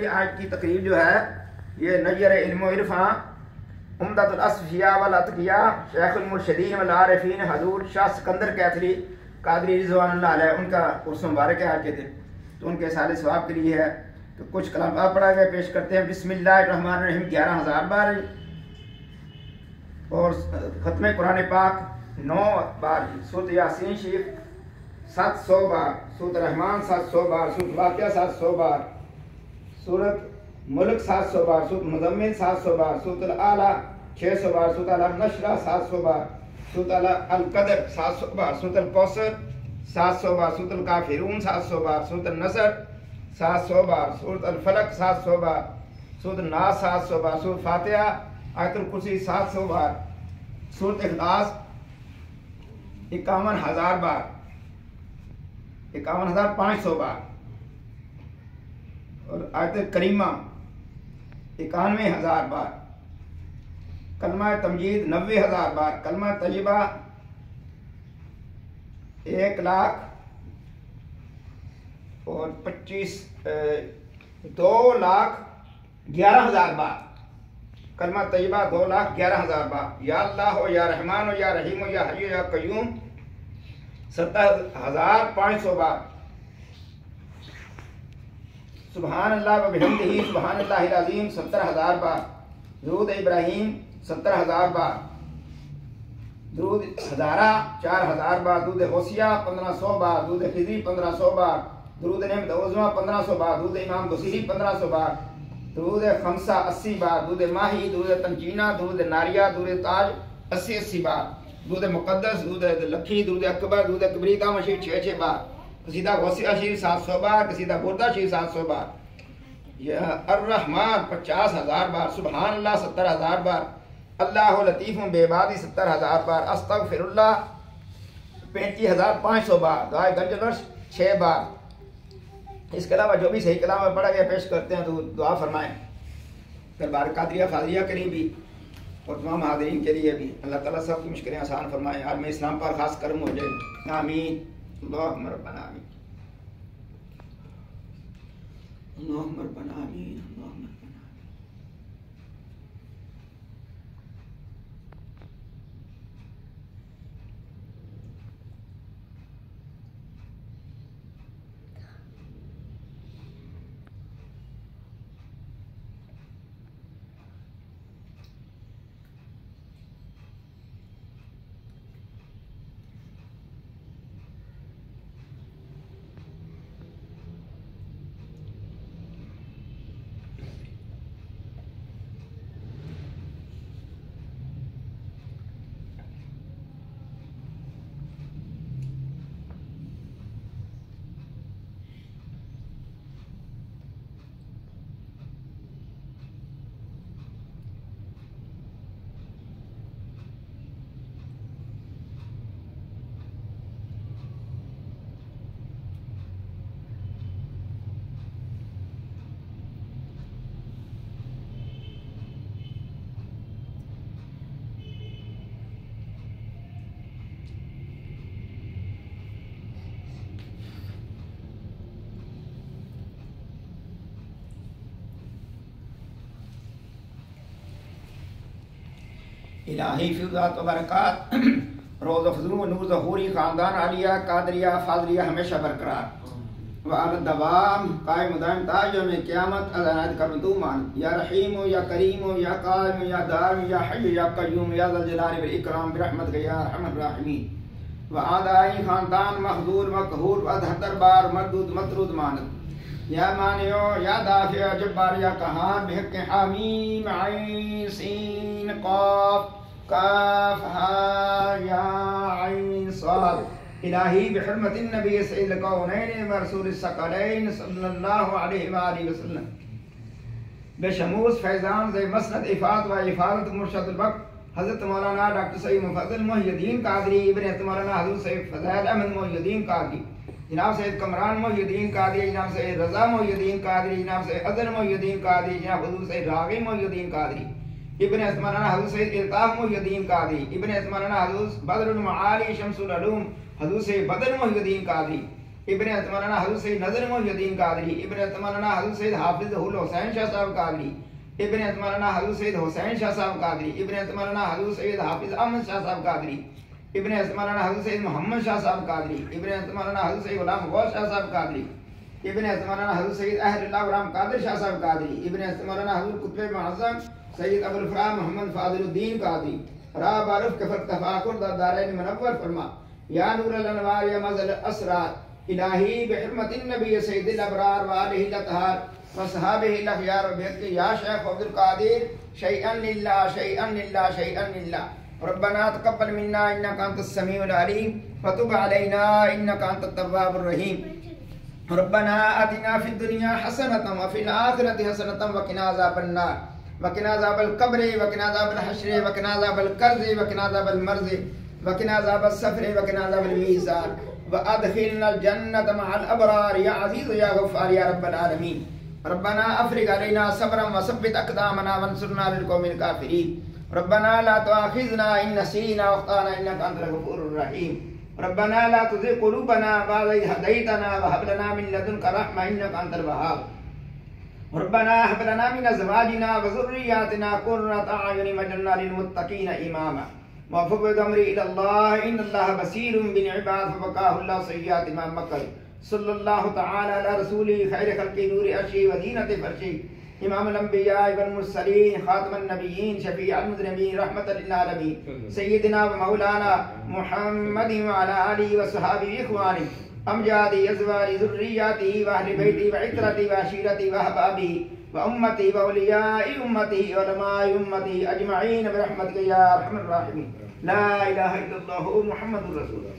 آج کی تقریب جو ہے یہ نیر علم و عرفاں عمدۃ الاصفیاء والاتقیاء شیخ المرشدین والعارفین حضور شاہ سکندر کیتھری قادری رضوان اللہ علیہ ان کا عرس مبارک ہے آج کے دن، تو ان کے سال ثواب کے لیے ہے۔ تو کچھ کلام آپ پڑھا گئے پیش کرتے ہیں۔ بسم اللہ الرحمن الرحیم 11,000 بار اور ختم قرآن پاک 9 بار، سورۃ یاسین شریف 700 بار، سورۃ الرحمن 700 بار، سورۃ واقعہ 700 بار، سورۃ ملک 700 بار، سورۃ مزمل 700 بار، سورۃ الاعلیٰ 600 بار، سورۃ النشرہ 700 بار، سورۃ القدر 700 بار، سورۃ الکوثر 700 بار، سورۃ الکافرون 700 بار، سورۃ النصر 700 بار، سورۃ الفلق 700 بار، سورۃ الناس 700 بار، سورۃ فاتحہ آیت الکرسی 700 بار، سورۃ اخلاص 51,000 بار، 51,500 بار، اور آیت کریمہ 91,000 بار، کلمہ تمجید 90,000 بار، کلمہ طیبہ 2,11,000 بار، کلمہ طیبہ 2,11,000 بار، یا اللہ ہو یا رحمان ہو یا رحیم ہو یا حی ہو یا قیوم 70,500 بار، سبحان اللہ و بحمدہ سبحان اللہ العظیم 70,000 بار، درود ابراہیم 70,000 بار، درود ہزارہ 4,000 بار، درود غوثیہ 1,500 بار، درود خضری 1,500 بار، درود نعمت عظمیٰ 1,500 بار، درود امام بصیری 1,500 بار، درود خمسہ 80 بار، درود ماہی، درود تنجینہ، درود ناریہ، درود تاج 80 بار، درود مقدس، درود لکھی، درود اکبر، درود کبری کا مشیر 6 بار، قصیدہ غوثیہ شریف 700 بار، قصیدہ بردہ شریف 700 بار، یا الرحمن 50,000 بار، سبحان اللہ 70,000 بار، اللہ لطیف بعبادہ 70,000 بار، استغفر اللہ 35,500 بار، دعائے گنج العرش 6 بار۔ اس کے علاوہ جو بھی صحیح کلام میں پڑھا گیا پیش کرتے ہیں تو دعا فرمائیں دربار قادریہ فاضلیہ کے لیے بھی اور تمام حاضرین کے لیے بھی، اللہ تعالیٰ سب کی مشکلیں آسان فرمائیں، عالم اسلام پر خاص کرم ہو جائے، آمین، اللہم ربنا آمین، اللہم ربنا آمین، اللہم ربنا آمین۔ الہی فیضات و برکات روز فضل و نور ظہوری خاندان عالیہ قادریہ فاضلیہ ہمیشہ برقرار وعلی الدوام قائم دائم تا یوم قیامت عنایت کر تو مان، یا رحیم یا کریم یا قائم یا دائم یا حی یا قیوم یا ذا الجلال والاکرام برحمتک یا ارحم الراحمین، وعدائی خاندان مخدور مقہور ادھتر بار مردود مطرود ماند، یا مانعو یا دافع جبار یا قہار بحق حمیم عین سین قاف کاف ہا یا عین صاد، الہی بحرمت النبی سید الکونین ورسول الثقلین صلی اللہ علیہ وآلہ وسلم، بشموس فیضان سے مسند افاد و افادت مرشد الوقت حضرت مولانا ڈاکٹر سید مفضل محی الدین قادری ابن مولانا حضرت سید فضائل احمد محی الدین قادری، جناب سید کمران محی الدین قادری، جناب سید رضا محی الدین قادری، جناب سید اذن محی الدین قادری، جناب حضور سید راغب محی الدین قادری، ابن مولانا حضرت سید الطاف محی الدین قادری، ابن مولانا حضرت بدر المعالی شمس العلوم حضرت سید بدر محی الدین قادری، ابن حضرت مولانا حضرت سید نظر محی الدین قادری، ابن حضرت مولانا حضرت سید حافظ حسین شاہ صاحب قادری، ابن حضرت مولانا حضرت سید حسین شاہ صاحب قادری، ابن حضرت مولانا حضرت سید حافظ احمد شاہ صاحب قادری، ابن حضرت مولانا حضرت سید محمد شاہ صاحب قادری، ابن حضرت مولانا حضرت سید غلام غوث شاہ صاحب قادری، ابن حضرت مولانا حضرت سید احد اللہ غلام قادر شاہ صاحب قادری، ابن حضرت مولانا حضرت قطب معظم سید ابو الفرا محمد فاضل الدین قادری، راب عرف کفر تفاخر دا دارین منور فرما، یا نور الانوار یا مزل الاسرار الہی بحرمت النبی سید الابرار وآلہ الاطہار وصحابہ الاخیار وبحق یا شیخ عبد القادر شیئا للہ شیئا للہ شیئا للہ ربنا تقبل منا انک انت السمیع العلیم وتب علینا انک انت التواب الرحیم ربنا آتنا فی الدنیا حسنة وفی الآخرة حسنة وقنا عذاب النار وقنا عذاب القبر وقنا عذاب الحشر وقنا عذاب القرض وقنا عذاب المرض وقنا عذاب السفر وقنا عذاب الميزان وادخلنا الجنة مع الأبرار يا عزيز يا غفار يا رب العالمين ربنا افرغ علينا صبرا وثبت اقدامنا وانصرنا للقوم الكافرين ربنا لا تؤاخذنا ان نسينا واخطانا انك انت الغفور الرحيم ربنا لا تزغ قلوبنا بعد إذ هديتنا وهب لنا من لدنك رحمة انك انت الوهاب ربنا هب لنا من ازواجنا وذرياتنا قرة اعين واجعلنا للمتقين اماما وفوض امري الى الله ان الله بصير بالعباد فبقاه الله سيئات ما مكر صلی اللہ تعالی علی رسولی خیر خلق نور عرشی و زینت فرشی امام الانبیاء والمرسلین خاتم النبیین شفیع المذنبین رحمت للعالمین سیدنا و مولانا محمد وعلی آلہ و صحابہ اخوانی امجادی ازواجی ذریاتی و اہل بیتی و عطرتی و عشیرتی و احبابی و امتی و اولیاء امتی و علماء امتی اجمعین برحمتک یا ارحم الراحمین لا الہ الا اللہ محمد رسول اللہ